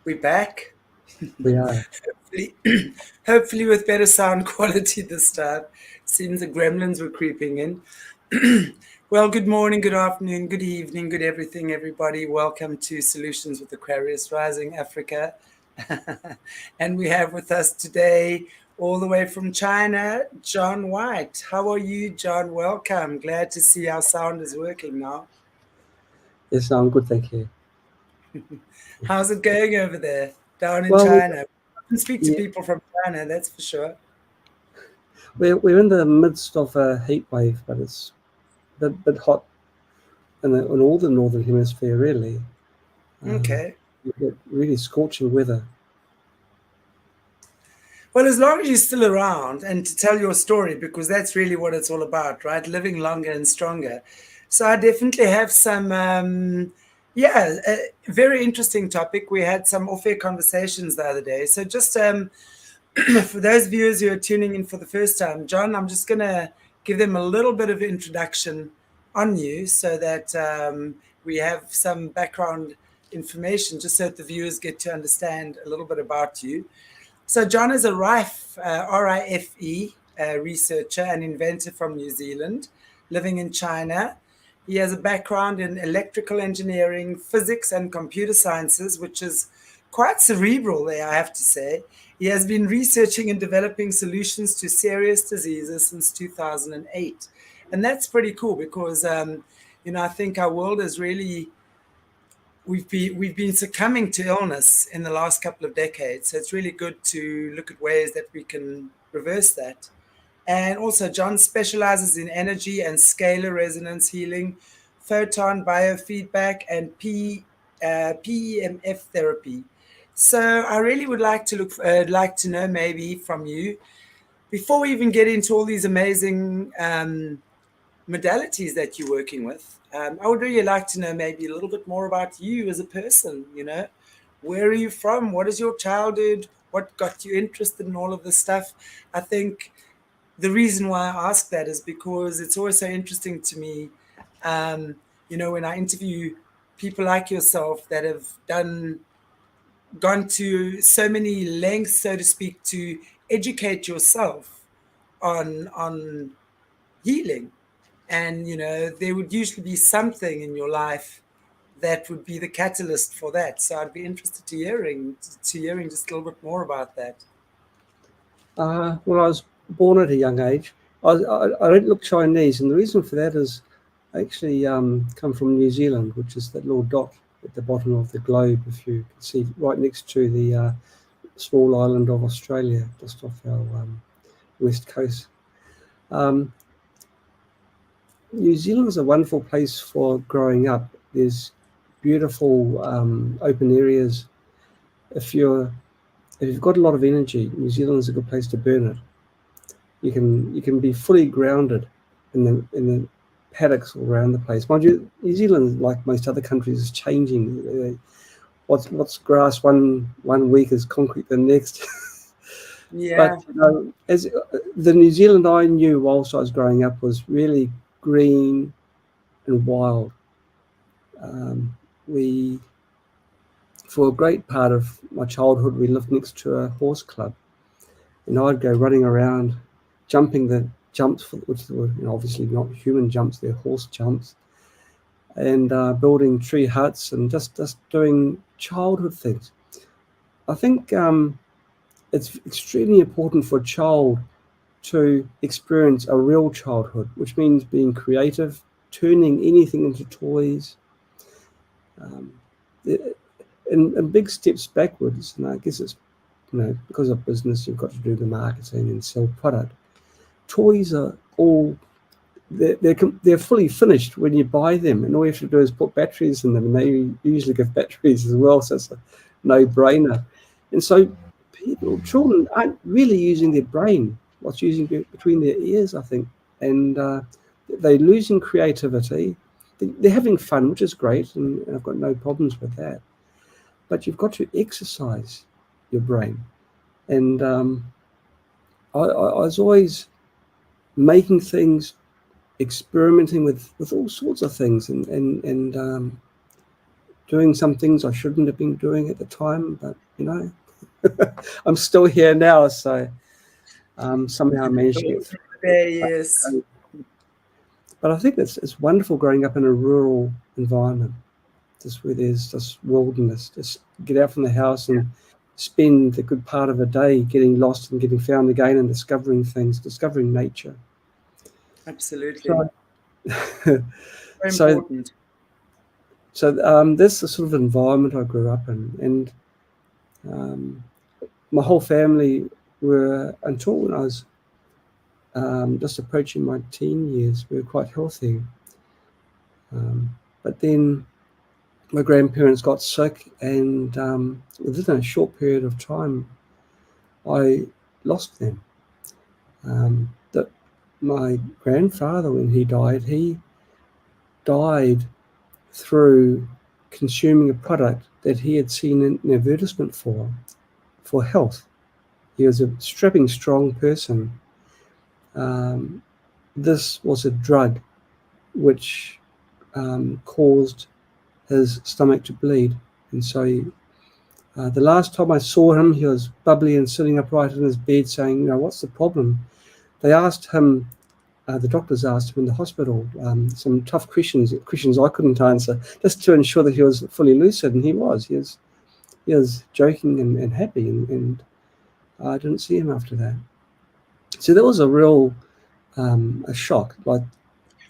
We're back. We are. Hopefully, hopefully with better sound quality this time. Seems the gremlins were creeping in. Well, good morning, good afternoon, good evening, good everything, everybody. Welcome to Solutions with Aquarius Rising Africa. And we have with us today, all the way from China, John White. How are you, John? Welcome. Glad to see our sound is working now. Yes, I'm good, thank you. How's it going over there, down in Well, China? I can speak to yeah, people from China, that's for sure. we're in the midst of a heat wave, but it's a bit hot in all the northern hemisphere, really. Um, Okay. you get really scorching weather. Well, as long as you're still around and to tell your story, because that's really what it's all about, right? Living longer and stronger. So I definitely have some, a very interesting topic. We had some off-air conversations the other day. So just for those viewers who are tuning in for the first time, John, I'm just going to give them a little bit of introduction on you so that we have some background information, just so that the viewers get to understand a little bit about you. So John is a RIFE researcher and inventor from New Zealand, living in China. He has a background in electrical engineering, physics, and computer sciences, which is quite cerebral there, I have to say. He has been researching and developing solutions to serious diseases since 2008. And that's pretty cool because, I think our world is really we've been succumbing to illness in the last couple of decades. So it's really good to look at ways that we can reverse that. And also, John specializes in energy and scalar resonance healing, photon biofeedback, and PEMF therapy. So I really would like to know maybe from you, before we even get into all these amazing modalities that you're working with. I would really like to know maybe a little bit more about you as a person. Where are you from? What is your childhood? What got you interested in all of this stuff? I think the reason why I ask that is because it's always so interesting to me, when I interview people like yourself that have gone to so many lengths, so to speak, to educate yourself on healing. And there would usually be something in your life that would be the catalyst for that. So I'd be interested to hearing just a little bit more about that. Well, I was born at a young age. I don't look Chinese, and the reason for that is I actually come from New Zealand, which is that little dot at the bottom of the globe, if you can see, right next to the small island of Australia, just off our west coast. Um, New Zealand is a wonderful place for growing up. There's beautiful open areas. If you've got a lot of energy, New Zealand is a good place to burn it. You can be fully grounded in the paddocks all around the place. Mind you, New Zealand, like most other countries, is changing. What's grass one week is concrete the next. But Yeah. as the New Zealand I knew whilst I was growing up was really green and wild. We, for a great part of my childhood, we lived next to a horse club, and I'd go running around, jumping the jumps, which were obviously not human jumps, they're horse jumps, and building tree huts and just doing childhood things. I think it's extremely important for a child to experience a real childhood, which means being creative, turning anything into toys, um, and big steps backwards. And I guess it's, because of business, you've got to do the marketing and sell product. Toys are all, they're fully finished when you buy them, and all you have to do is put batteries in them, and they usually give batteries as well, so it's a no-brainer. And so children aren't really using their brain, what's using between their ears, I think, and they're losing creativity. They're having fun, which is great, and I've got no problems with that. But you've got to exercise your brain. And I was always making things, experimenting with all sorts of things, and doing some things I shouldn't have been doing at the time, but I'm still here now, so somehow I managed to get through. Yes. But I think it's wonderful growing up in a rural environment, just where there's just wilderness. Just get out from the house and spend a good part of a day getting lost and getting found again and discovering things, discovering nature. Absolutely. So, Very so, important. that's the sort of environment I grew up in, and my whole family were, until when I was just approaching my teen years, we were quite healthy. But then my grandparents got sick, and within a short period of time, I lost them. That my grandfather, when he died through consuming a product that he had seen an advertisement for health. He was a strapping, strong person. This was a drug which caused his stomach to bleed, and so the last time I saw him, he was bubbly and sitting upright in his bed saying, what's the problem? They asked him, the doctors asked him in the hospital some tough questions I couldn't answer, just to ensure that he was fully lucid, and he was. He was joking and happy, and I didn't see him after that. So that was a real a shock. Like,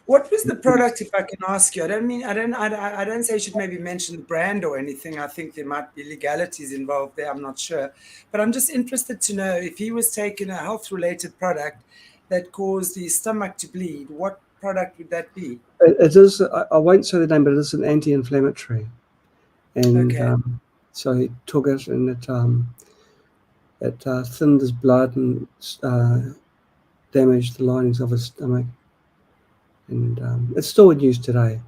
what was the product, if I can ask you? I don't say you should maybe mention the brand or anything. I think there might be legalities involved there. I'm not sure. But I'm just interested to know if he was taking a health-related product that caused his stomach to bleed, what product would that be? it is, I won't say the name, but it is an anti-inflammatory. And Okay. so he took it, and it thinned his blood and damaged the linings of his stomach. And it's still in use today.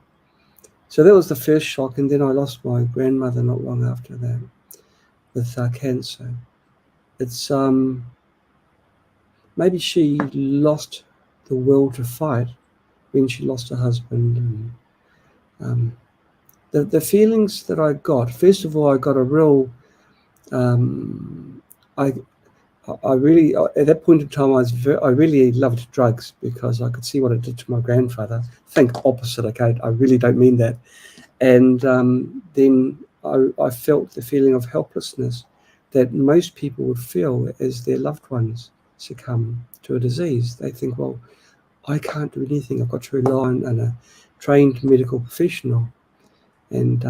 So that was the first shock, and then I lost my grandmother not long after that with cancer. It's maybe she lost the will to fight when she lost her husband, and the feelings that I got. First of all, I got a real. I really, at that point in time, I really loved drugs because I could see what it did to my grandfather. Think opposite, okay? I really don't mean that. And then I felt the feeling of helplessness that most people would feel as their loved ones succumb to a disease. They think, well, I can't do anything. I've got to rely on a trained medical professional and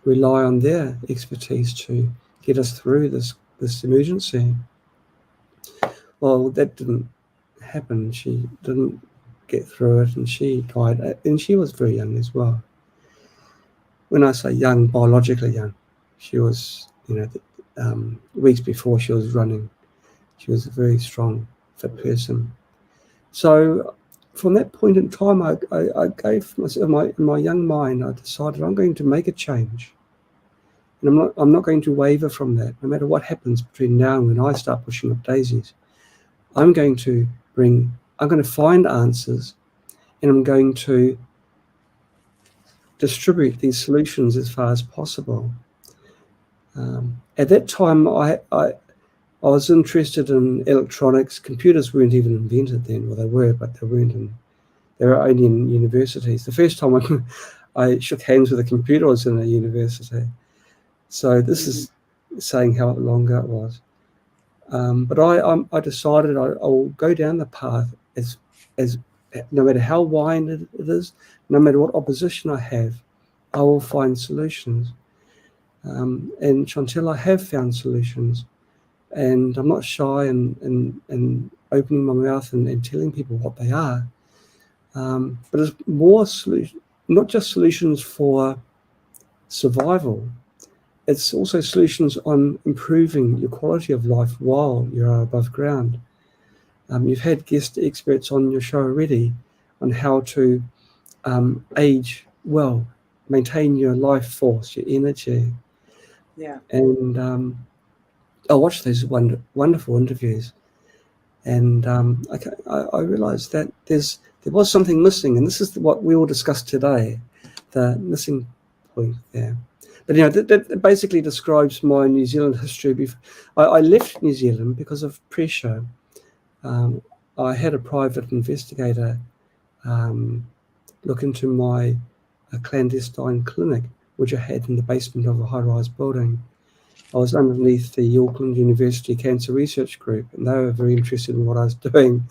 rely on their expertise to get us through this emergency. Well, that didn't happen. She didn't get through it, and she died, and she was very young as well. When I say young, biologically young, she was, weeks before she was running. She was a very strong, fit person. So from that point in time, I gave myself, in my young mind, I decided I'm going to make a change. And I'm not going to waver from that, no matter what happens between now and when I start pushing up daisies. I'm going to find answers, and I'm going to distribute these solutions as far as possible. At that time, I was interested in electronics. Computers weren't even invented then. Well, they were, but they weren't. They were only in universities. The first time I shook hands with a computer was in a university. So this is saying how long ago it was. But I decided I will go down the path as no matter how wide it is, no matter what opposition I have, I will find solutions. And Chantel, I have found solutions, and I'm not shy in opening my mouth and telling people what they are. But it's more not just solutions for survival. It's also solutions on improving your quality of life while you're above ground. You've had guest experts on your show already on how to age well, maintain your life force, your energy. Yeah. And I watched those wonderful interviews, and I realized that there was something missing, and this is what we will discuss today, the missing point there. But that basically describes my New Zealand history. I left New Zealand because of pressure. I had a private investigator look into my clandestine clinic, which I had in the basement of a high-rise building. I was underneath the Auckland University Cancer Research Group, and they were very interested in what I was doing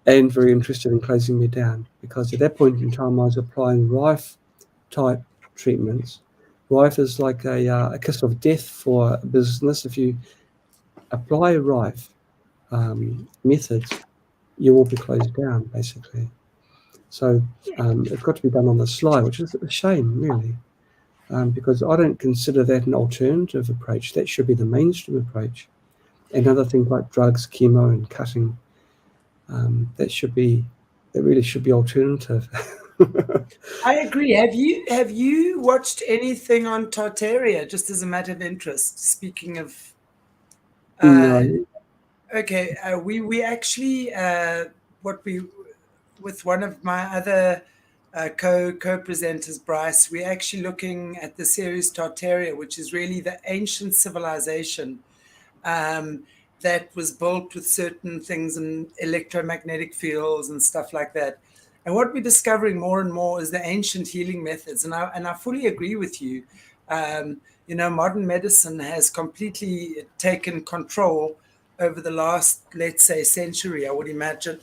and very interested in closing me down, because at that point in time I was applying Rife-type treatments. Rife is like a kiss of death for a business. If you apply Rife methods, you will be closed down, basically. So it's got to be done on the sly, which is a shame, really. Because I don't consider that an alternative approach. That should be the mainstream approach. And other things like drugs, chemo, and cutting, that really should be alternative. I agree. Have you watched anything on Tartaria, just as a matter of interest? Speaking of, uh, No. okay, we actually what we with one of my other co-presenters, Bryce, we're actually looking at the series Tartaria, which is really the ancient civilization um, that was built with certain things and electromagnetic fields and stuff like that. And what we're discovering more and more is the ancient healing methods. And I fully agree with you. Modern medicine has completely taken control over the last, let's say, century, I would imagine.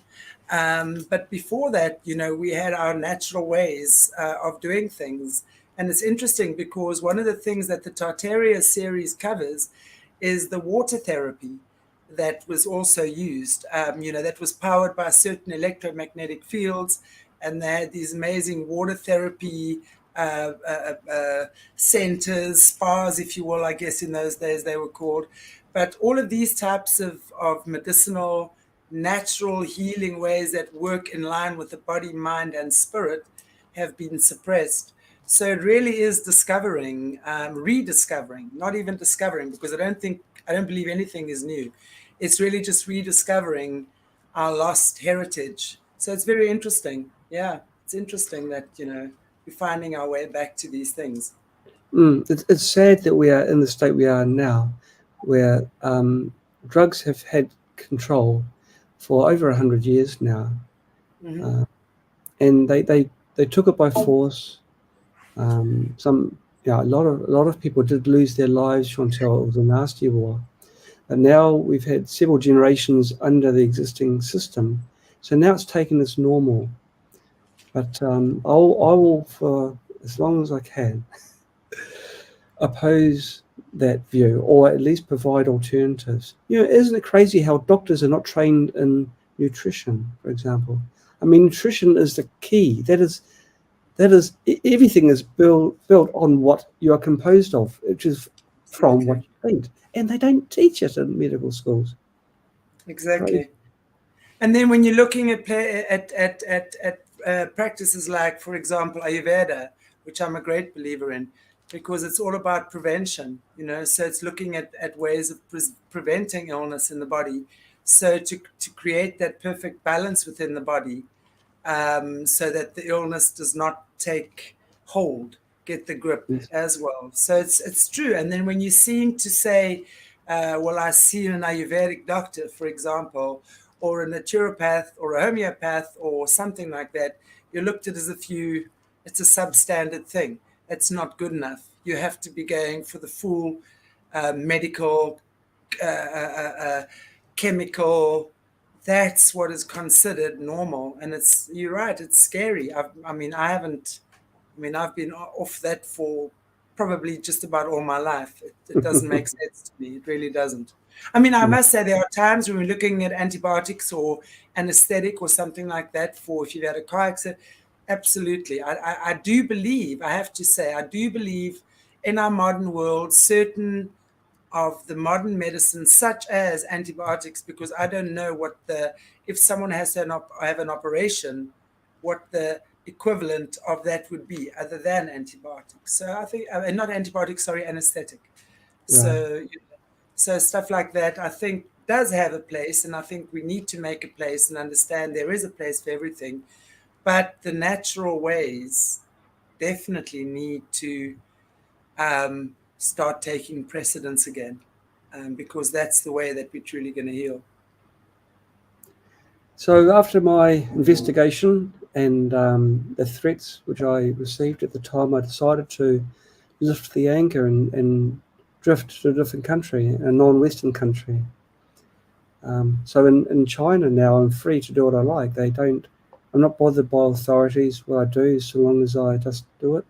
But before that, we had our natural ways of doing things. And it's interesting because one of the things that the Tartaria series covers is the water therapy that was also used, that was powered by certain electromagnetic fields. And they had these amazing water therapy centers, spas, if you will, I guess in those days they were called. But all of these types of medicinal, natural healing ways that work in line with the body, mind, and spirit have been suppressed. So it really is discovering, rediscovering, not even discovering, because I don't believe anything is new. It's really just rediscovering our lost heritage. So it's very interesting. Yeah, it's interesting that, we're finding our way back to these things. It's sad that we are in the state we are now, where drugs have had control for over 100 years now, Hmm. and they took it by force. A lot of people did lose their lives, Chantel. It was a nasty war. And now we've had several generations under the existing system, so now it's taken as normal. But I will, for as long as I can, oppose that view, or at least provide alternatives. Isn't it crazy how doctors are not trained in nutrition, for example? I mean, nutrition is the key. Everything is built on what you are composed of, which is from what Exactly. you eat, and they don't teach it in medical schools. Crazy. Exactly. And then when you're looking at practices like, for example, Ayurveda, which I'm a great believer in, because it's all about prevention, so it's looking at ways of preventing illness in the body. So to create that perfect balance within the body, so that the illness does not take hold, get the grip Yes. as well. So it's true. And then when you seem to say, well, I see an Ayurvedic doctor, for example, or a naturopath or a homeopath or something like that, you're looked at as if it's a substandard thing. It's not good enough. You have to be going for the full medical, chemical. That's what is considered normal. And you're right, it's scary. I've been off that for probably just about all my life. It doesn't make sense to me. It really doesn't. I must say there are times when we're looking at antibiotics or anesthetic or something like that for if you've had a car accident. Absolutely. I do believe, I have to say, I do believe in our modern world, certain of the modern medicine, such as antibiotics, because I don't know if someone has to have an operation, what the equivalent of that would be other than antibiotics. So I think, not antibiotics, sorry, anesthetic. Right. So stuff like that, I think, does have a place, and I think we need to make a place and understand there is a place for everything. But the natural ways definitely need to start taking precedence again, because that's the way that we're truly going to heal. So after my investigation and the threats which I received at the time, I decided to lift the anchor and drift to a different country, a non-Western country. So in China now, I'm free to do what I like. I'm not bothered by authorities what I do, so long as I just do it.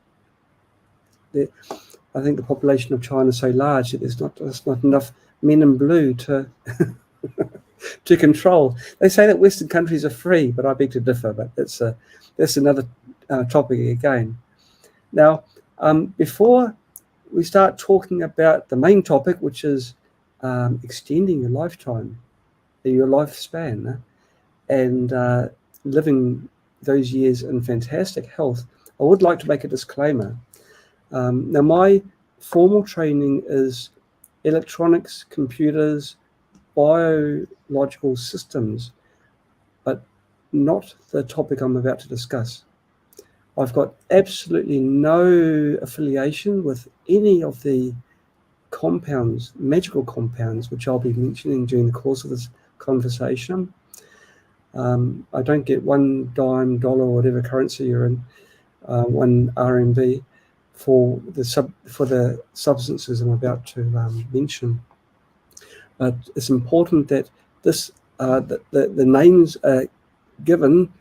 I think the population of China is so large that there's not enough men in blue to to control. They say that Western countries are free, but I beg to differ. But that's another topic again. Now, before we start talking about the main topic, which is extending your lifetime, your lifespan, and living those years in fantastic health, I would like to make a disclaimer. Now, my formal training is electronics, computers, biological systems, but not the topic I'm about to discuss. I've got absolutely no affiliation with any of the compounds, magical compounds, which I'll be mentioning during the course of this conversation. I don't get one dime, dollar, or whatever currency you're in, one RMB for the substances I'm about to mention. But it's important that the names are given.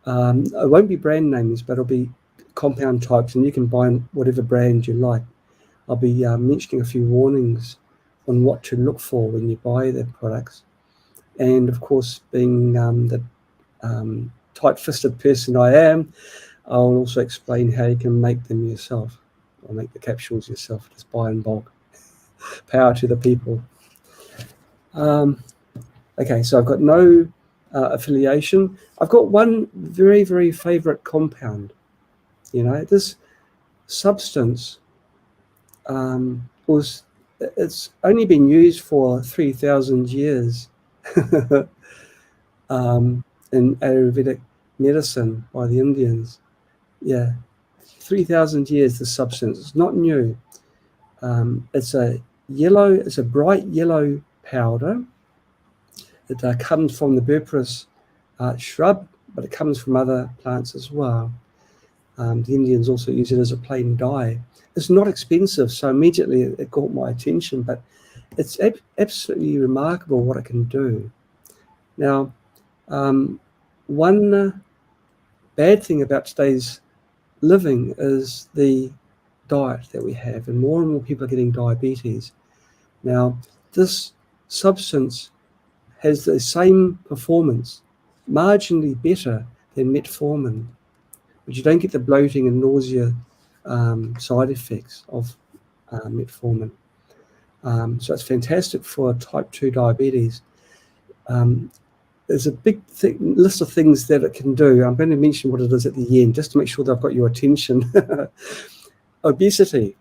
It won't be brand names, but it'll be compound types, and you can buy whatever brand you like. I'll be mentioning a few warnings on what to look for when you buy the products. And of course, being the tight-fisted person I am, I'll also explain how you can make them yourself, or make the capsules yourself. Just buy in bulk. Power to the people. Okay, so I've got no affiliation. I've got one very, very favorite compound. This substance it's only been used for 3,000 years in Ayurvedic medicine by the Indians. Yeah, 3,000 years, the substance. It's not new. It's a bright yellow powder. It comes from the Berberine shrub, but it comes from other plants as well. The Indians also use it as a plain dye. It's not expensive, so immediately it caught my attention, but it's absolutely remarkable what it can do. Now, one bad thing about today's living is the diet that we have, and more people are getting diabetes. Now, this substance has the same performance, marginally better than metformin, but you don't get the bloating and nausea side effects of metformin. So it's fantastic for type 2 diabetes. There's a big list of things that it can do. I'm going to mention what it is at the end, just to make sure that I've got your attention. Obesity.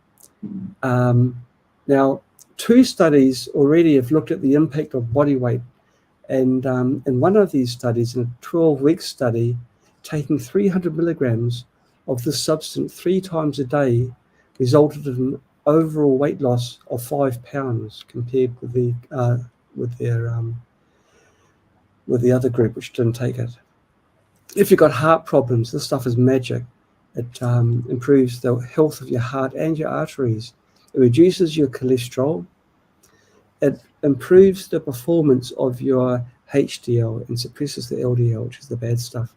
Now, 2 studies already have looked at the impact of body weight. And in one of these studies, in a 12-week study, taking 300 milligrams of this substance 3 times a day resulted in an overall weight loss of 5 pounds compared with the other group which didn't take it. If you've got heart problems, this stuff is magic. It improves the health of your heart and your arteries. It reduces your cholesterol. It improves the performance of your HDL and suppresses the LDL, which is the bad stuff.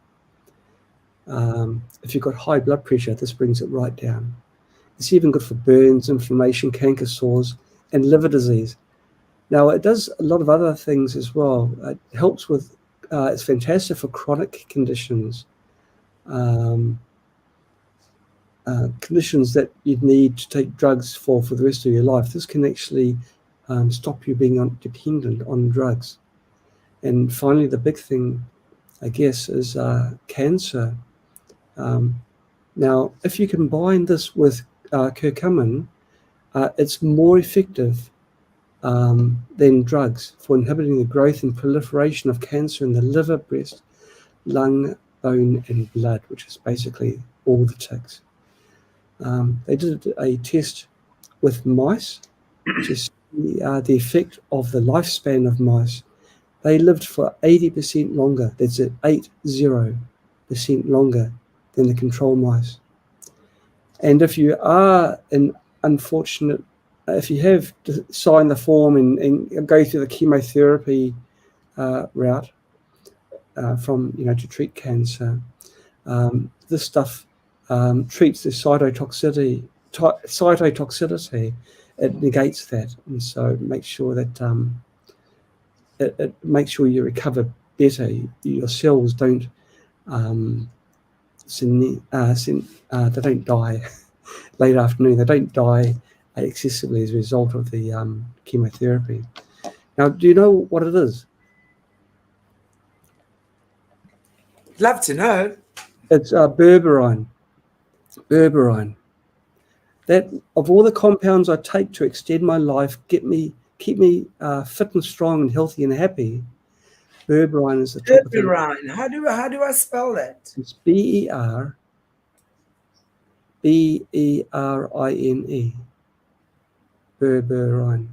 If you've got high blood pressure, this brings it right down. It's even good for burns, inflammation, canker sores, and liver disease. Now, it does a lot of other things as well. It helps with, it's fantastic for chronic conditions, conditions that you'd need to take drugs for the rest of your life. This can actually stop you being dependent on drugs. And finally, the big thing, I guess, is cancer. Now, if you combine this with curcumin, it's more effective than drugs for inhibiting the growth and proliferation of cancer in the liver, breast, lung, bone, and blood, which is basically all the ticks. They did a test with mice to see the effect of the lifespan of mice. They lived for 80% longer. That's it, 80% longer than the control mice. And if you are an unfortunate, if you have to sign the form and go through the chemotherapy route from, to treat cancer, this stuff treats the cytotoxicity. It negates that, and so make sure that it makes sure you recover better. Your cells don't they don't die late afternoon. They don't die excessively as a result of the chemotherapy. Now, do you know what it is? Love to know. It's berberine. Berberine. That of all the compounds I take to extend my life, keep me fit and strong and healthy and happy, berberine is the top of it. Berberine. How do I spell that? It's Berberine. Berberine. Berberine.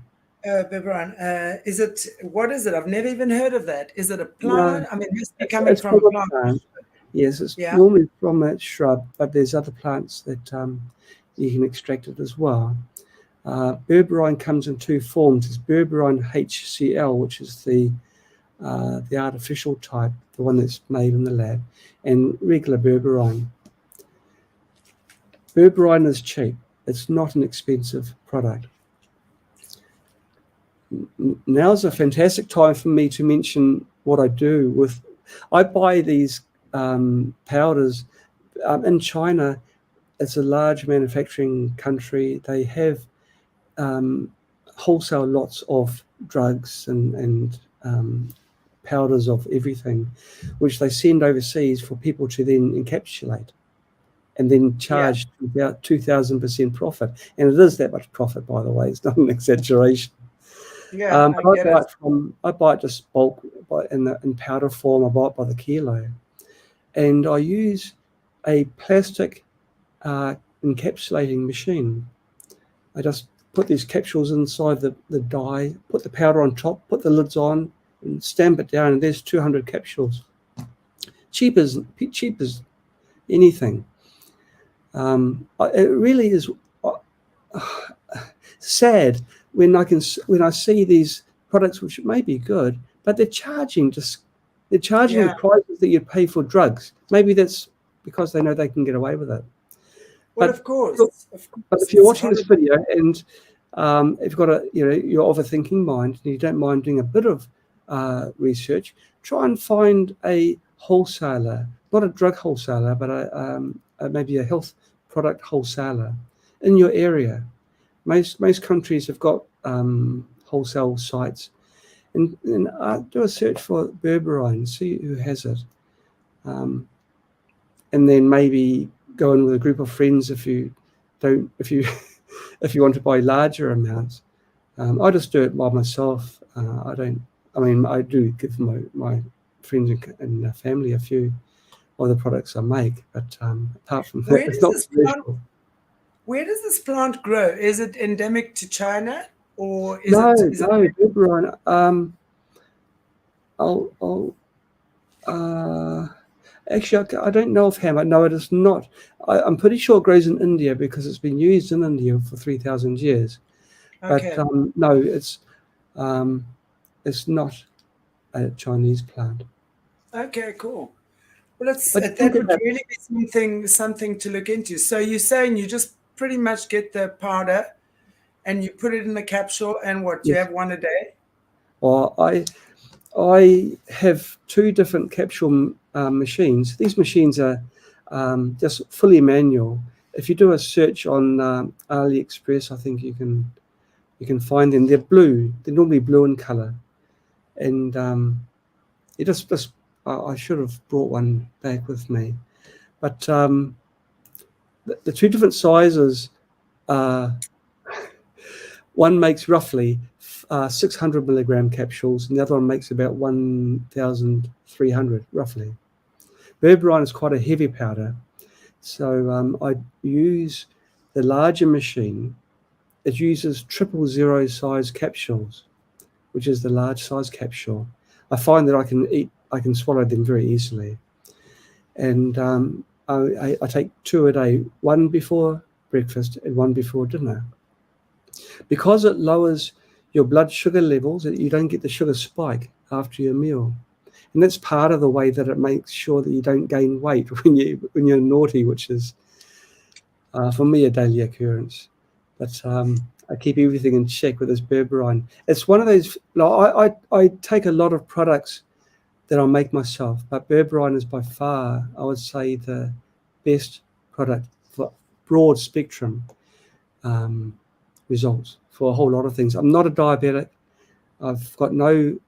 What is it? I've never even heard of that. Is it a plant? No, I mean, it's coming from a plant. Yes, it's normally from a shrub, but there's other plants that you can extract it as well. Berberine comes in two forms. There's berberine HCl, which is the artificial type, the one that's made in the lab, and regular berberine. Berberine is cheap. It's not an expensive product. Now's a fantastic time for me to mention what I do with. I buy these powders in China. It's a large manufacturing country. They have wholesale lots of drugs and powders of everything, which they send overseas for people to then encapsulate and then charge about 2,000% profit. And it is that much profit, by the way. It's not an exaggeration. Yeah, I buy it just bulk in powder form. I buy it by the kilo. And I use a plastic encapsulating machine. I just put these capsules inside the dye, put the powder on top, put the lids on, and stamp it down, and there's 200 capsules. Cheap as anything. It really is sad when I see these products which may be good, but they're charging the prices that you'd pay for drugs. Maybe that's because they know they can get away with it. Well, of course. But if you're watching this video and if you've got you're of a thinking mind and you don't mind doing a bit of research, try and find a wholesaler, not a drug wholesaler, but maybe a health product wholesaler in your area. Most countries have got wholesale sites, and do a search for berberine, see who has it, and then maybe go in with a group of friends if you want to buy larger amounts. I just do it by myself. I do give my friends and family a few of the products I make, but apart from that, it's not special. Where does this plant grow? Is it endemic to China, or is no, it? No, berberine. Actually, I don't know offhand, but no, it is not. I'm pretty sure it grows in India because it's been used in India for 3,000 years. Okay. But no, it's not a Chinese plant. Okay, cool. Well, that would really be something to look into. So you're saying you just pretty much get the powder and you put it in the capsule, and what, you have one a day? Well, I have two different capsule machines. These machines are just fully manual. If you do a search on AliExpress, I think you can find them. They're blue. They're normally blue in color, and I should have brought one back with me. But the two different sizes, one makes roughly 600 milligram capsules, and the other one makes about 1,300 roughly. Berberine is quite a heavy powder, so I use the larger machine, it uses 000 size capsules, which is the large size capsule. I find that I can swallow them very easily. And I take 2 a day, one before breakfast and one before dinner. Because it lowers your blood sugar levels, you don't get the sugar spike after your meal. And that's part of the way that it makes sure that you don't gain weight when you're naughty, which is, for me, a daily occurrence. But I keep everything in check with this Berberine. It's one of those, I take a lot of products that I make myself, but Berberine is by far, I would say, the best product for broad spectrum results for a whole lot of things. I'm not a diabetic. I've got no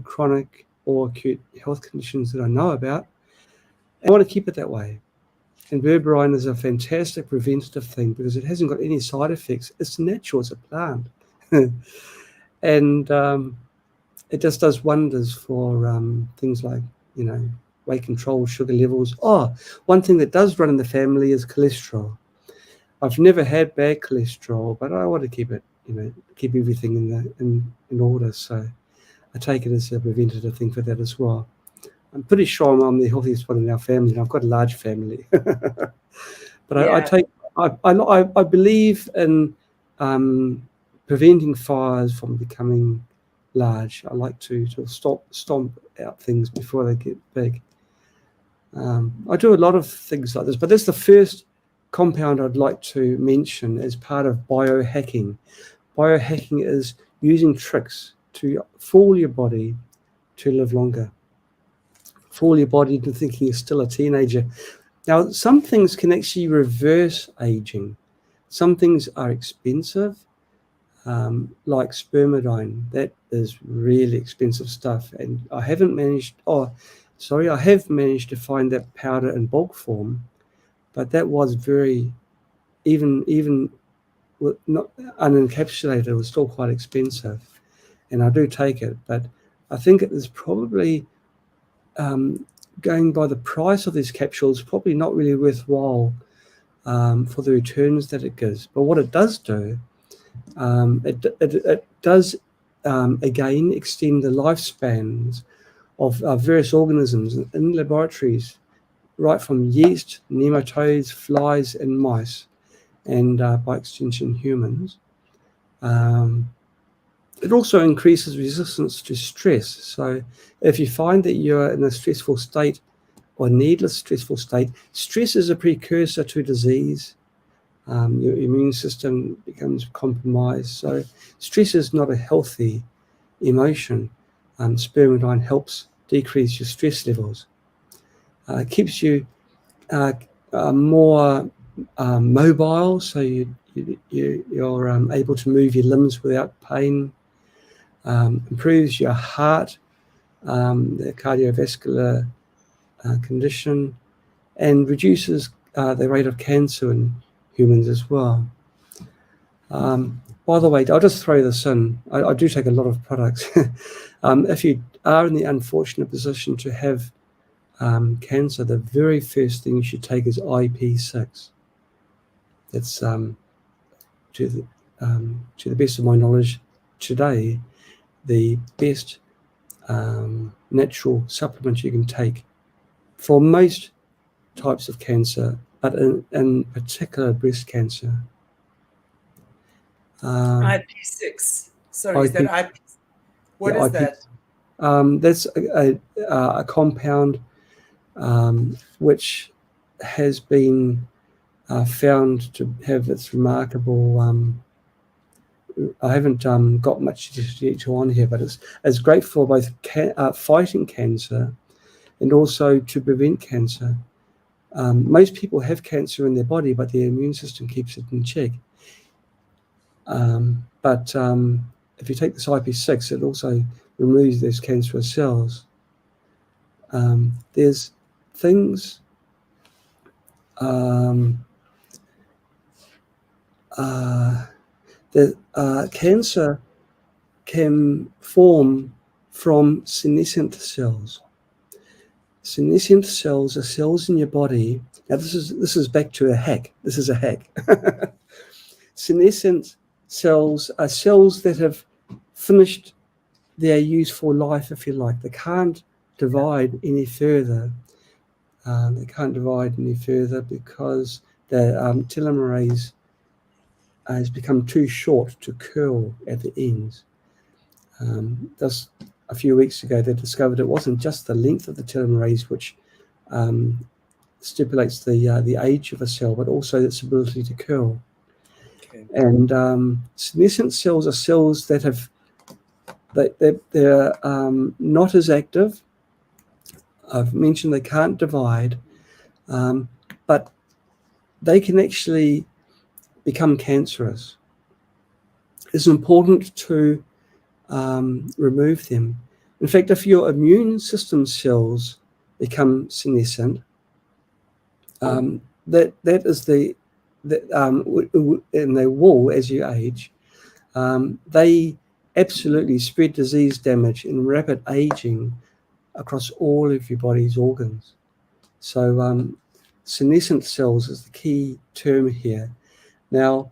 chronic or acute health conditions that I know about. And I want to keep it that way. And Berberine is a fantastic preventative thing because it hasn't got any side effects. It's natural. It's a plant. And it just does wonders for things like, weight control, sugar levels. Oh, one thing that does run in the family is cholesterol. I've never had bad cholesterol, but I want to keep it, keep everything in order. So I take it as a preventative thing for that as well. I'm pretty sure I'm the healthiest one in our family, and I've got a large family. But Yeah. I believe in preventing fires from becoming large. I like to stomp out things before they get big. I do a lot of things like this, but that's the first compound I'd like to mention as part of biohacking. Biohacking is using tricks to fool your body to live longer, fool your body into thinking you're still a teenager. Now, some things can actually reverse aging. Some things are expensive, like spermidine. That is really expensive stuff, and I have managed to find that powder in bulk form, but that was very, even with not unencapsulated, it was still quite expensive, and I do take it, but I think it is probably going by the price of these capsules, probably not really worthwhile for the returns that it gives. But what it does do, it does again extend the lifespans of various organisms in laboratories, right from yeast, nematodes, flies, and mice, and by extension humans. It also increases resistance to stress. So if you find that you're in a stressful state or needless stressful state, stress is a precursor to disease. Your immune system becomes compromised. So stress is not a healthy emotion. Spermidine helps decrease your stress levels. It keeps you more mobile, so you're able to move your limbs without pain. Improves your heart, the cardiovascular condition, and reduces the rate of cancer in humans as well. By the way, I'll just throw this in. I do take a lot of products. If you are in the unfortunate position to have cancer, the very first thing you should take is IP6. That's to the best of my knowledge today, the best natural supplement you can take for most types of cancer, but in particular breast cancer. IP6. Sorry, is that IP? What is that? That's a compound which has been found to have its remarkable. I haven't got much to on here, but it's great for both fighting cancer and also to prevent cancer. Most people have cancer in their body, but their immune system keeps it in check. But if you take this IP6, it also removes those cancerous cells. There's things that cancer can form from senescent cells. Senescent cells are cells in your body. Now this is back to a hack. This is a hack. Senescent cells are cells that have finished their useful life, if you like. They can't divide any further. They can't divide any further because the telomerase has become too short to curl at the ends. Just a few weeks ago, they discovered it wasn't just the length of the telomerase which stipulates the age of a cell, but also its ability to curl. Okay. And senescent cells are cells that have they're not as active. I've mentioned they can't divide, but they can actually become cancerous. It's important to remove them. In fact, if your immune system cells become senescent, that is and they will as you age. They absolutely spread disease damage and rapid aging across all of your body's organs. So senescent cells is the key term here. Now,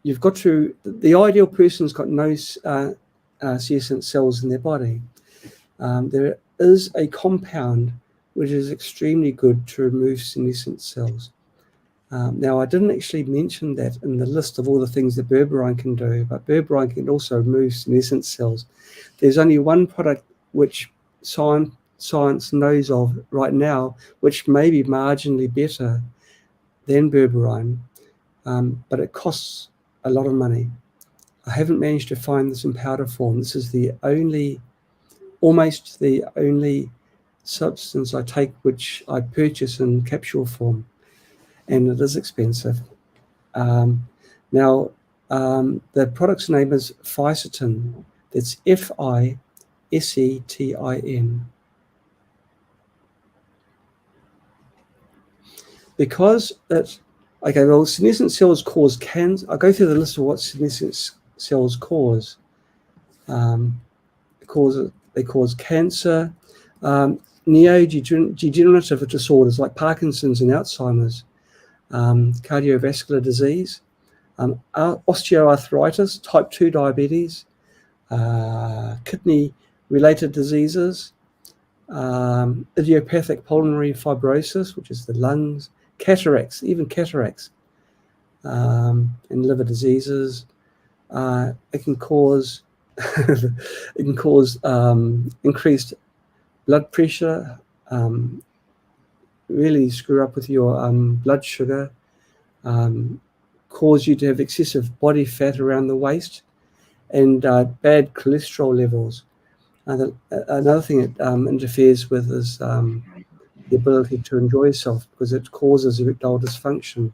you've got to, the ideal person's got no senescent cells in their body. There is a compound which is extremely good to remove senescent cells. Now, I didn't actually mention that in the list of all the things that Berberine can do, but Berberine can also remove senescent cells. There's only one product which science knows of right now, which may be marginally better than Berberine, but it costs a lot of money. I haven't managed to find this in powder form. This is almost the only substance I take which I purchase in capsule form, and it is expensive. Now, the product's name is Fisetin. That's Fisetin. Because senescent cells cause cancer. I'll go through the list of what senescent cells cause. They cause cancer, neurodegenerative disorders like Parkinson's and Alzheimer's, cardiovascular disease, osteoarthritis, type 2 diabetes, kidney-related diseases, idiopathic pulmonary fibrosis, which is the lungs, cataracts, and liver diseases. It can cause increased blood pressure, really screw up with your blood sugar, cause you to have excessive body fat around the waist, and bad cholesterol levels. Another thing it interferes with is the ability to enjoy yourself, because it causes erectile dysfunction.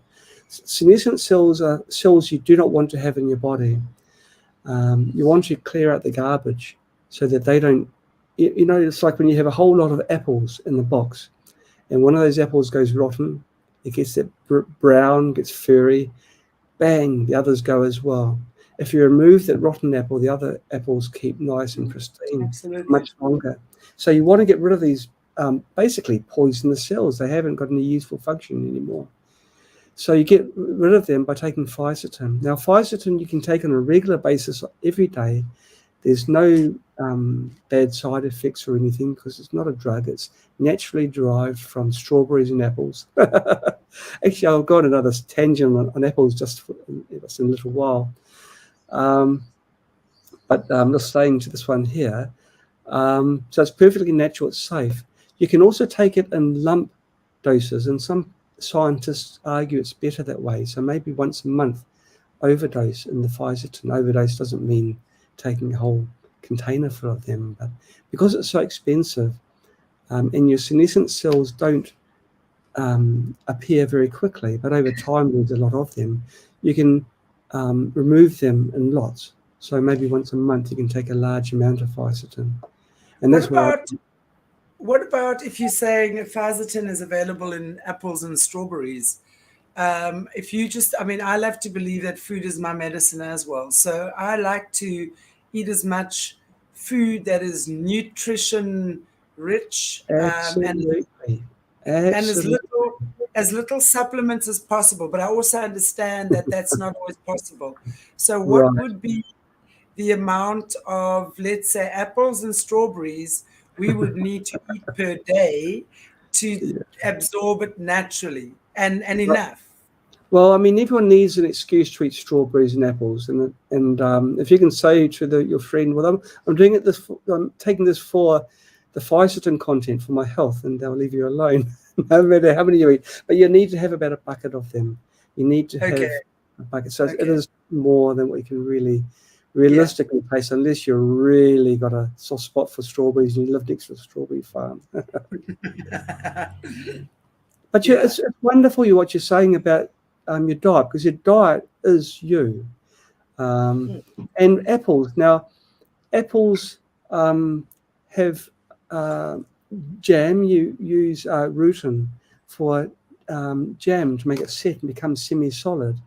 Senescent cells are cells you do not want to have in your body. You want to clear out the garbage so that they don't, it's like when you have a whole lot of apples in the box and one of those apples goes rotten, it gets that brown, gets furry, bang, the others go as well. If you remove that rotten apple, the other apples keep nice and pristine. Absolutely. Much longer. So you want to get rid of these basically poisonous cells. They haven't got any useful function anymore. So you get rid of them by taking Fisetin. Now, Fisetin you can take on a regular basis every day. There's no bad side effects or anything because it's not a drug. It's naturally derived from strawberries and apples. Actually, I'll go on another tangent on apples just in a little while. But I'm just staying to this one here. So it's perfectly natural. It's safe. You can also take it in lump doses, and some scientists argue it's better that way. So maybe once a month, overdose in the Fisetin. Overdose doesn't mean taking a whole container full of them, but because it's so expensive, and your senescent cells don't appear very quickly, but over time there's a lot of them, you can remove them in lots. So maybe once a month you can take a large amount of Fisetin. And that's what about if you're saying Fisetin is available in apples and strawberries? If you just, I love to believe that food is my medicine as well. So I like to eat as much food that is nutrition rich, Absolutely. and Absolutely. as little supplements as possible. But I also understand that that's not always possible. So, what Right. would be the amount of, let's say, apples and strawberries we would need to eat per day to Yeah. absorb it naturally and But, enough? well, I mean, everyone needs an excuse to eat strawberries and apples, and if you can say to your friend, "Well, I'm doing it I'm taking this for the Fisetin content for my health," and they'll leave you alone, no matter how many you eat. But you need to have about a bucket of them. You need to Okay, have a bucket, so it okay, is more than what you can really yeah. realistically taste, unless you're really got a soft spot for strawberries and you live next to a strawberry farm. But Yeah. it's wonderful what you're saying about your diet, because your diet is you. Mm. And apples. Now, apples have jam. You use rutin for jam to make it set and become semi-solid.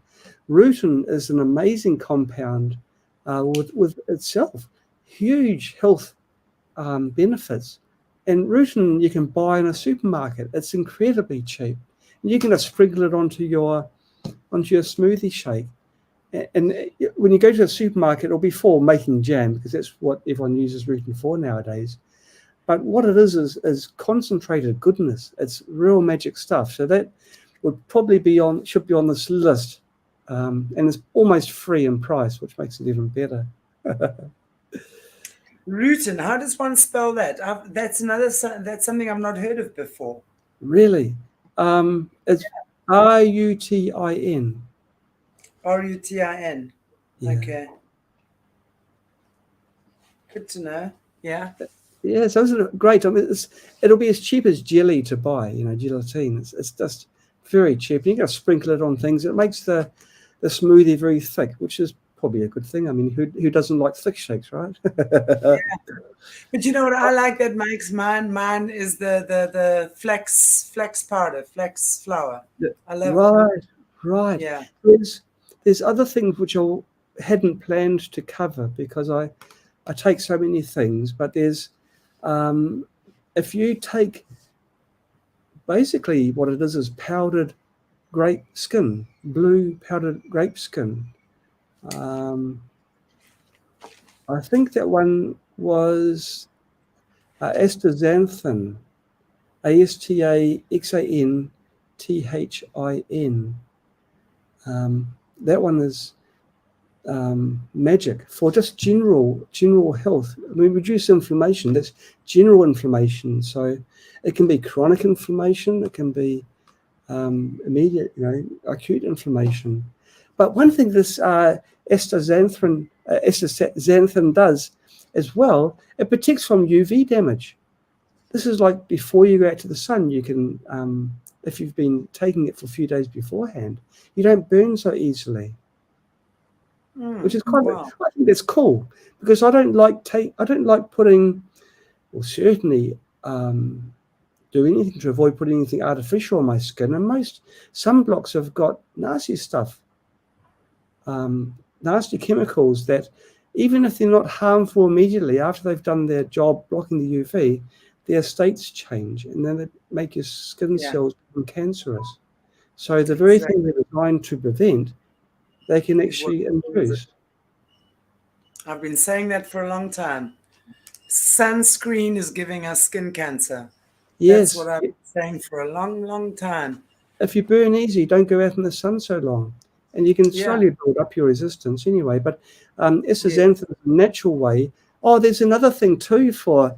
Rutin is an amazing compound with itself, huge health benefits. And rutin you can buy in a supermarket. It's incredibly cheap. You can just sprinkle it onto your smoothie shake. And when you go to a supermarket, or before making jam, because that's what everyone uses rutin for nowadays. But what it is concentrated goodness. It's real magic stuff. So that would probably should be on this list. And it's almost free in price, which makes it even better. Rutin, how does one spell that? That's something I've not heard of before. Really. It's Rutin. Rutin. Yeah. Okay, good to know. Yeah. Yeah, so it's great. I mean, it'll be as cheap as jelly to buy, gelatine. It's just very cheap. You can sprinkle it on things. It makes the smoothie very thick, which is probably a good thing. I mean, who doesn't like thick shakes, right? But you know what I like that makes mine? Mine is the flax powder, flax flour. I love it. Right, right. Yeah. There's other things which I hadn't planned to cover because I take so many things, but there's if you take basically what it is powdered grape skin, blue powdered grape skin. I think that one was astaxanthin, Astaxanthin. That one is magic for just general health. I mean, reduce inflammation. That's general inflammation. So it can be chronic inflammation. It can be immediate, acute inflammation. But one thing this astaxanthin does as well, it protects from UV damage. This is like before you go out to the sun, you can, if you've been taking it for a few days beforehand, you don't burn so easily. Which is Wow. I think that's cool, because I don't like putting, or certainly do anything to avoid putting anything artificial on my skin. And most sunblocks have got nasty stuff, nasty chemicals that, even if they're not harmful immediately, after they've done their job blocking the UV, their states change, and then they make your skin cells become cancerous. So the very thing they're designed to prevent, they can actually induce. I've been saying that for a long time. Sunscreen is giving us skin cancer. That's Yes. what I've been saying for a long, long time. If you burn easy, don't go out in the sun so long, and you can slowly build up your resistance anyway. But astaxanthin is a natural way. Oh, there's another thing too for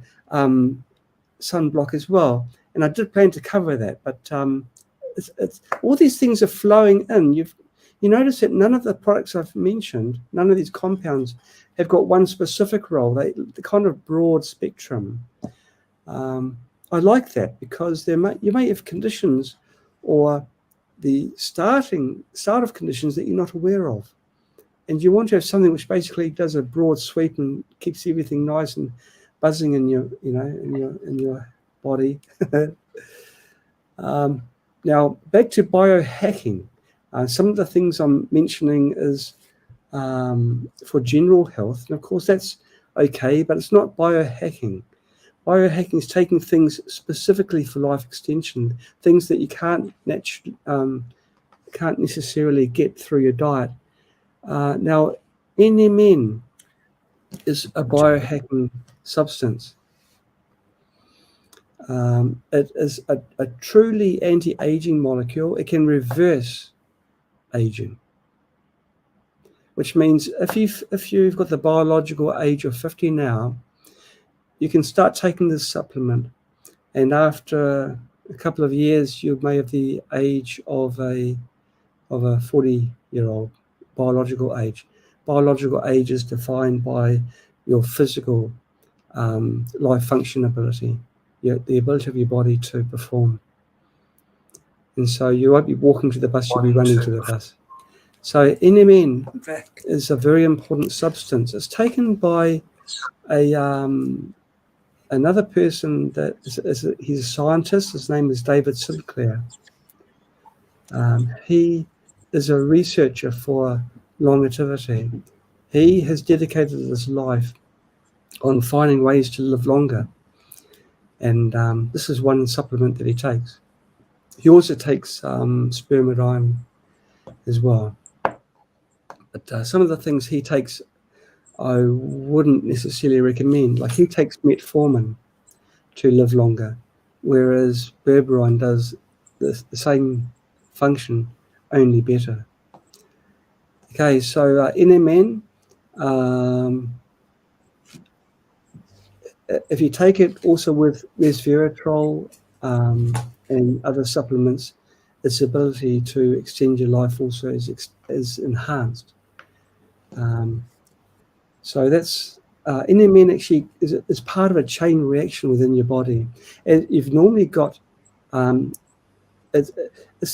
sunblock as well, and I did plan to cover that, but it's all these things are flowing in. You notice that none of the products I've mentioned, none of these compounds have got one specific role. They're kind of broad spectrum. I like that, because you may have conditions, or the start of conditions that you're not aware of, and you want to have something which basically does a broad sweep and keeps everything nice and buzzing in your body. Now back to biohacking. Some of the things I'm mentioning is for general health, and of course that's okay, but it's not biohacking. biohacking is taking things specifically for life extension, things that you can't necessarily get through your diet. Now, NMN is a biohacking substance. It is a truly anti-aging molecule. It can reverse aging, which means if you've got the biological age of 50 now, you can start taking this supplement, and after a couple of years, you may have the age of a 40-year-old biological age. Biological age is defined by your physical life function ability, the ability of your body to perform. And so you won't be walking to the bus, you'll be running to the bus. So NMN is a very important substance. It's taken by another person that he's a scientist. His name is David Sinclair. He is a researcher for longevity. He has dedicated his life on finding ways to live longer. And this is one supplement that he takes. He also takes spermidine as well. But some of the things he takes, I wouldn't necessarily recommend. Like, he takes metformin to live longer, whereas berberine does the same function, only better. Okay, so NMN, if you take it also with resveratrol and other supplements, its ability to extend your life also is enhanced. So that's NMN actually is part of a chain reaction within your body. And you've normally got it's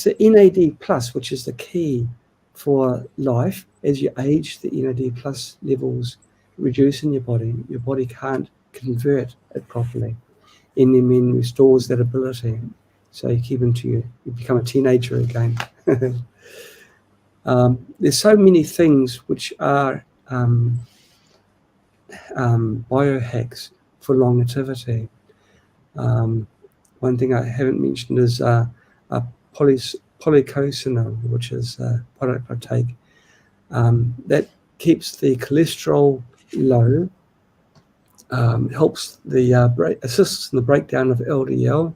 the NAD plus, which is the key for life. As you age, the NAD plus levels reduce in your body. Your body can't convert it properly. NMN restores that ability, so you keep you become a teenager again. There's so many things which are biohacks for longevity. One thing I haven't mentioned is polycosanol, which is a product I take, that keeps the cholesterol low, helps assists in the breakdown of LDL,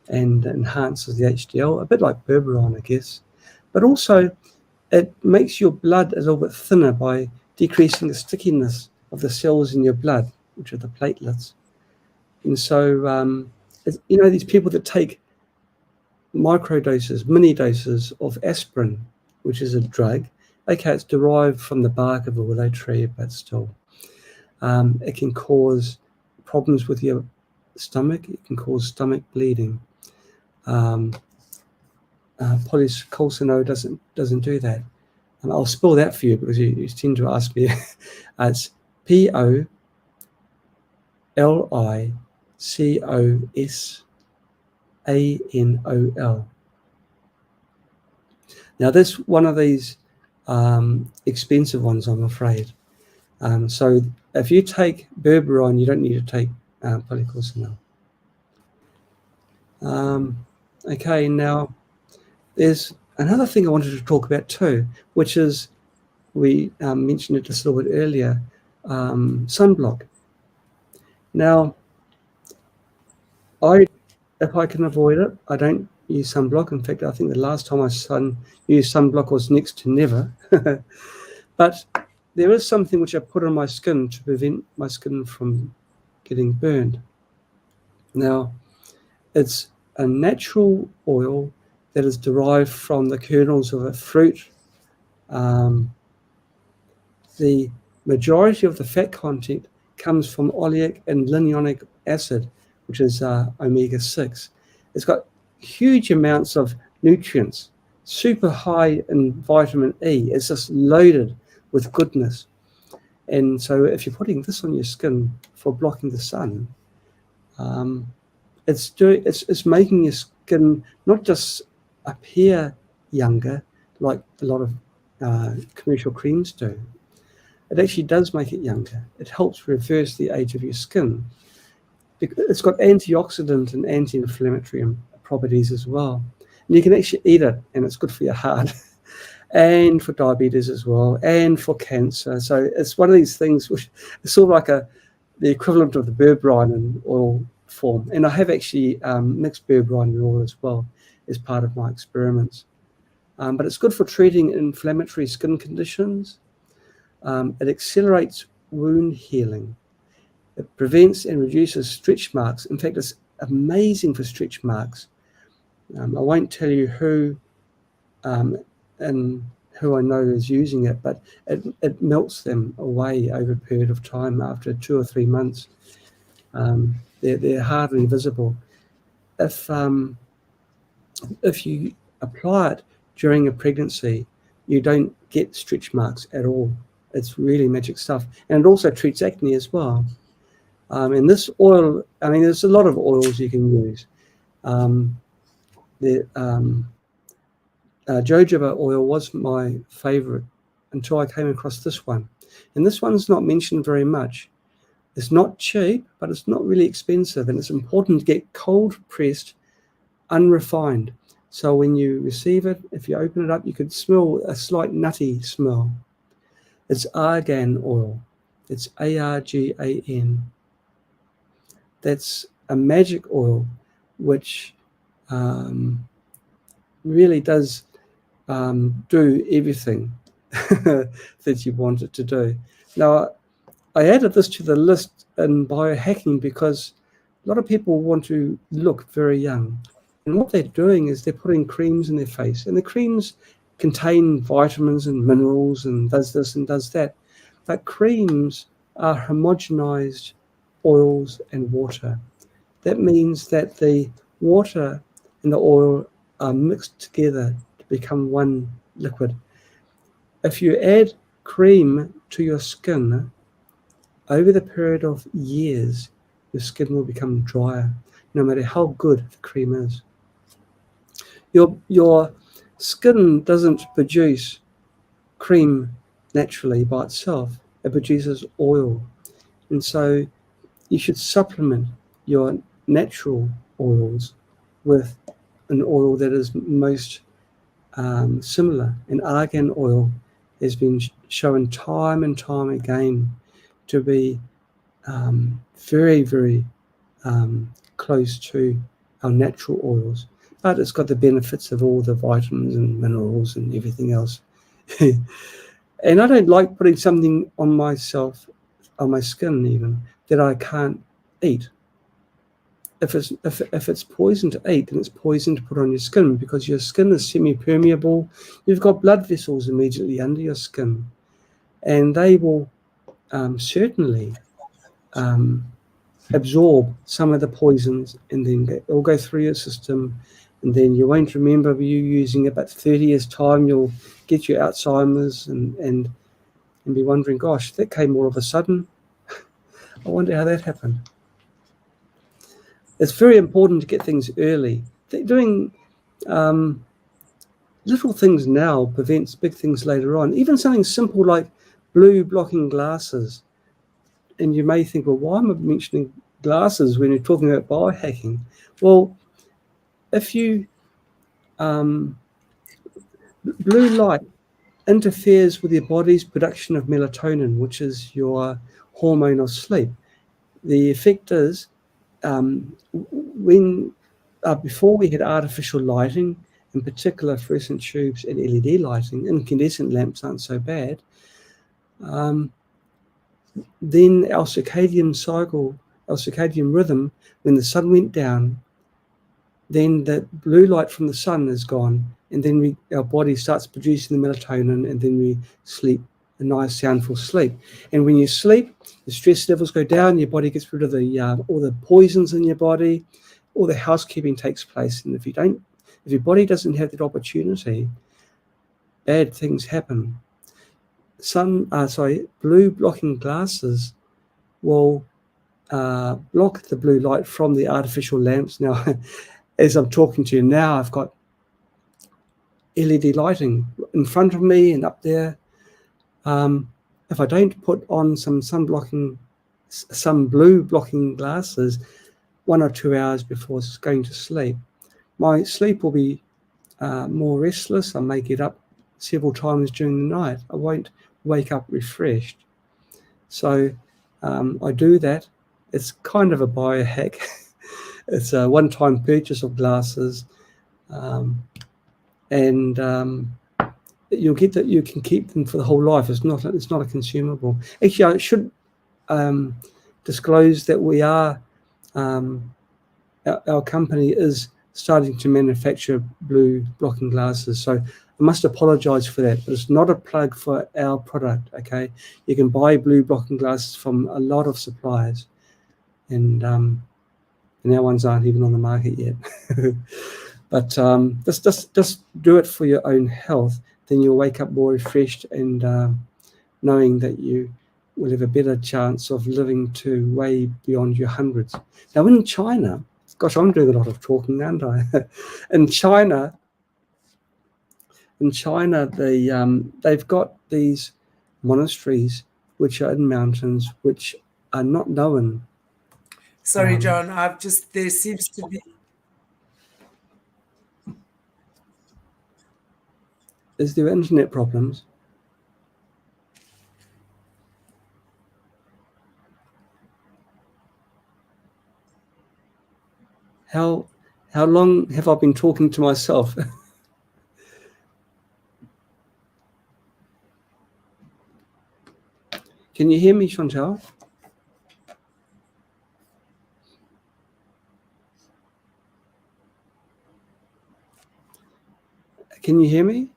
and enhances the HDL, a bit like berberine, I guess. But also, it makes your blood a little bit thinner by decreasing the stickiness of the cells in your blood, which are the platelets. And so, these people that take microdoses, mini doses of aspirin, which is a drug, okay, it's derived from the bark of a willow tree, but still, it can cause problems with your stomach. It can cause stomach bleeding. Polycosanol doesn't do that. And I'll spell that for you because you tend to ask me. It's POLICOSANOL. Now, this one of these expensive ones, I'm afraid. So if you take berberine, you don't need to take polycosanol. Okay, now there's another thing I wanted to talk about too, which is, we mentioned it just a little bit earlier, sunblock. Now, if I can avoid it, I don't use sunblock. In fact, I think the last time I used sunblock was next to never. But there is something which I put on my skin to prevent my skin from getting burned. Now, it's a natural oil that is derived from the kernels of a fruit. The majority of the fat content comes from oleic and linoleic acid, which is omega-6. It's got huge amounts of nutrients, super high in vitamin E. It's just loaded with goodness. And so if you're putting this on your skin for blocking the sun, it's making your skin not just appear younger like a lot of commercial creams do. It actually does make it younger. It helps reverse the age of your skin. It's got antioxidant and anti-inflammatory properties as well. And you can actually eat it, and it's good for your heart and for diabetes as well, and for cancer. So it's one of these things which is sort of like the equivalent of the berberine in oil form. And I have actually mixed berberine in oil as well as part of my experiments. But it's good for treating inflammatory skin conditions. It accelerates wound healing. It prevents and reduces stretch marks. In fact, it's amazing for stretch marks. I won't tell you who and who I know is using it, but it melts them away over a period of time. After 2 or 3 months, they're hardly visible. If you apply it during a pregnancy, you don't get stretch marks at all. It's really magic stuff. And it also treats acne as well. And this oil, I mean, there's a lot of oils you can use. Jojoba oil was my favorite until I came across this one. And this one's not mentioned very much. It's not cheap, but it's not really expensive. And it's important to get cold pressed, unrefined. So when you receive it, if you open it up, you could smell a slight nutty smell. It's Argan oil. It's Argan. That's a magic oil which really does do everything that you want it to do. Now, I added this to the list in biohacking because a lot of people want to look very young. And what they're doing is they're putting creams in their face. And the creams contain vitamins and minerals and does this and does that. But creams are homogenized oils and water. That means that the water and the oil are mixed together to become one liquid. If you add cream to your skin, over the period of years, your skin will become drier, no matter how good the cream is. Your skin doesn't produce cream naturally by itself. It produces oil. And so you should supplement your natural oils with an oil that is most similar. And argan oil has been shown time and time again to be very, very close to our natural oils. But it's got the benefits of all the vitamins and minerals and everything else. And I don't like putting something on myself, on my skin even, that I can't eat. If it's poison to eat, then it's poison to put on your skin, because your skin is semi-permeable. You've got blood vessels immediately under your skin, and they will certainly absorb some of the poisons, and then it'll go through your system, and then you won't remember you using it, but 30 years time you'll get your Alzheimer's and be wondering, gosh, that came all of a sudden. I wonder how that happened. It's very important to get things early. Doing little things now prevents big things later on. Even something simple like blue blocking glasses. And you may think, well, why am I mentioning glasses when you're talking about biohacking? Well, if you blue light interferes with your body's production of melatonin, which is your hormone of sleep. The effect is before we had artificial lighting, in particular fluorescent tubes and LED lighting, incandescent lamps aren't so bad. Then our circadian cycle, our circadian rhythm, when the sun went down, then the blue light from the sun is gone, and then our body starts producing the melatonin, and then we sleep a nice soundful sleep. And when you sleep, the stress levels go down, your body gets rid of all the poisons in your body, all the housekeeping takes place. And if your body doesn't have that opportunity, bad things happen. Blue blocking glasses will block the blue light from the artificial lamps. Now, as I'm talking to you now, I've got LED lighting in front of me and up there. If I don't put on some blue blocking glasses, 1 or 2 hours before going to sleep, my sleep will be more restless. I may get up several times during the night. I won't wake up refreshed. So I do that. It's kind of a biohack. It's a one-time purchase of glasses, and you'll get that you can keep them for the whole life. It's not a consumable. Actually, I should disclose that we are our company is starting to manufacture blue blocking glasses. So I must apologize for that, but it's not a plug for our product. Okay, you can buy blue blocking glasses from a lot of suppliers, and our ones aren't even on the market yet. But just do it for your own health. Then you'll wake up more refreshed and knowing that you will have a better chance of living to way beyond your hundreds. Now in China, gosh, I'm doing a lot of talking, aren't I? In China, they've got these monasteries which are in mountains which are not known. Sorry, John, there seems to be. Is there internet problems? How long have I been talking to myself? Can you hear me, Chantal? Can you hear me?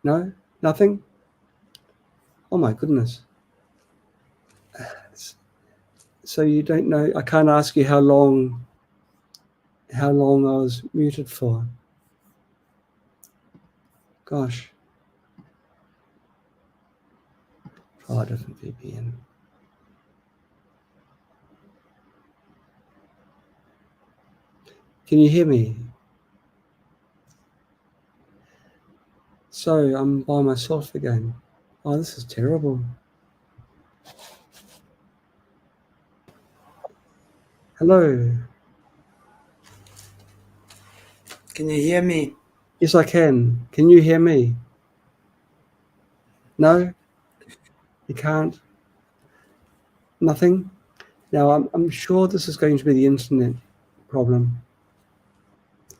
No? Nothing? Oh my goodness. So you don't know, I can't ask you how long I was muted for. Gosh. Try a different VPN. Can you hear me? So I'm by myself again. Oh, this is terrible. Hello. Can you hear me? Yes, I can. Can you hear me? No? You can't? Nothing? Now, I'm sure this is going to be the internet problem.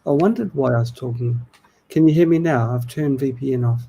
I wondered why I was talking. Can you hear me now? I've turned VPN off.